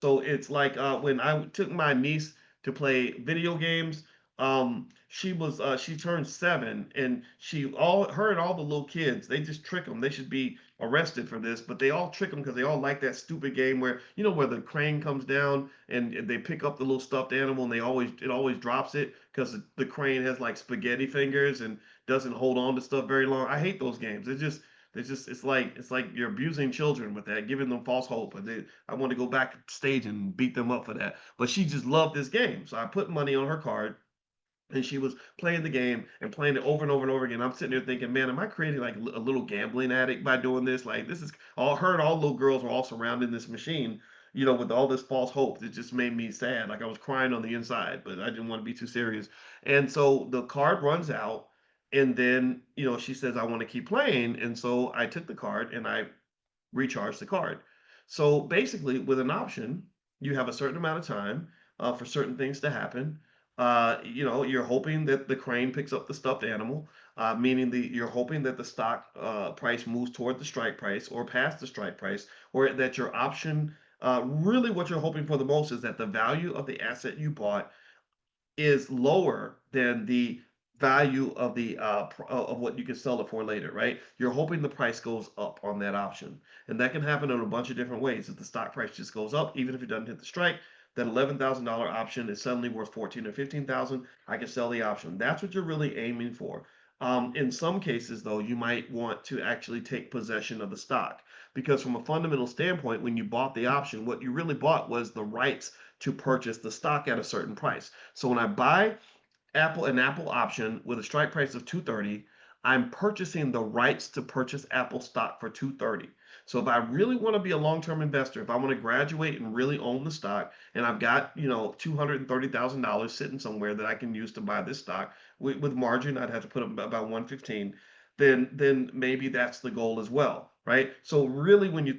So it's like when I took my niece to play video games, she turned 7, and she all her and all the little kids, they just trick them. They should be arrested for this, but they all trick them because they all like that stupid game where where the crane comes down and they pick up the little stuffed animal and it always drops it because the crane has like spaghetti fingers and doesn't hold on to stuff very long. I hate those games. It's like you're abusing children with that, giving them false hope. And I want to go backstage and beat them up for that. But she just loved this game, so I put money on her card, and she was playing the game and playing it over and over and over again. I'm sitting there thinking, man, am I creating like a little gambling addict by doing this? Like this is all her and all little girls were all surrounding this machine, with all this false hope. It just made me sad. Like I was crying on the inside, but I didn't want to be too serious. And so the card runs out, and then she says, I want to keep playing, and so I took the card and I recharged the card. So basically, with an option, you have a certain amount of time for certain things to happen. You're hoping that the crane picks up the stuffed animal, meaning you're hoping that the stock price moves toward the strike price or past the strike price, or that your option. Really, what you're hoping for the most is that the value of the asset you bought is lower than the value of the of what you can sell it for later, right? You're hoping the price goes up on that option, and that can happen in a bunch of different ways. If the stock price just goes up, even if it doesn't hit the strike, that $11,000 option is suddenly worth 14 or 15,000. I can sell the option. That's what you're really aiming for. In some cases, though, you might want to actually take possession of the stock because, from a fundamental standpoint, when you bought the option, what you really bought was the rights to purchase the stock at a certain price. So when I buy an Apple option with a strike price of 230, I'm purchasing the rights to purchase Apple stock for 230. So if I really want to be a long-term investor, if I want to graduate and really own the stock, and I've got, $230,000 sitting somewhere that I can use to buy this stock with margin, I'd have to put up about 115, then maybe that's the goal as well, right? So really when you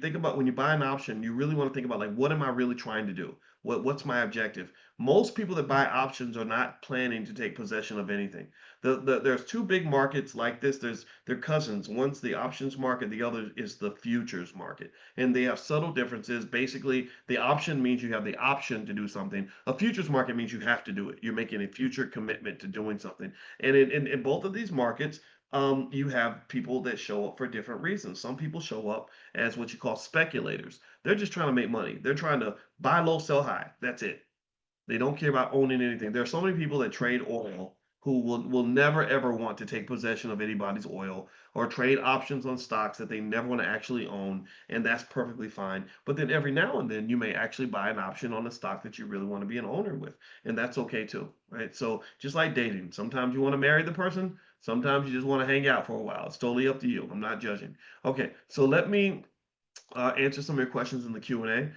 buy an option, you really want to think about, like, what am I really trying to do? What's my objective? Most people that buy options are not planning to take possession of anything. There's two big markets like this. They're cousins. One's the options market, the other is the futures market. And they have subtle differences. Basically, the option means you have the option to do something. A futures market means you have to do it. You're making a future commitment to doing something. And in both of these markets, you have people that show up for different reasons. Some people show up as what you call speculators. They're just trying to make money. They're trying to buy low, sell high. That's it. They don't care about owning anything. There are so many people that trade oil who will never ever want to take possession of anybody's oil, or trade options on stocks that they never want to actually own, and that's perfectly fine. But then every now and then you may actually buy an option on a stock that you really want to be an owner with, and that's okay too, right? So just like dating, sometimes you want to marry the person, sometimes you just want to hang out for a while. It's totally up to you. I'm not judging. Okay, so let me answer some of your questions in the Q&A.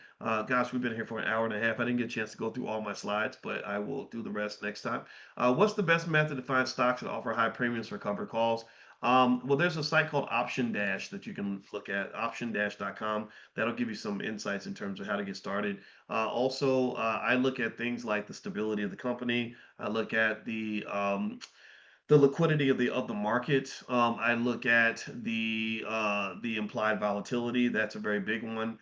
Gosh, we've been here for an hour and a half. I didn't get a chance to go through all my slides, but I will do the rest next time. What's the best method to find stocks that offer high premiums for covered calls? Well, there's a site called Option Dash that you can look at, optiondash.com. That'll give you some insights in terms of how to get started. Also, I look at things like the stability of the company. I look at the liquidity of the market. I look at the implied volatility. That's a very big one.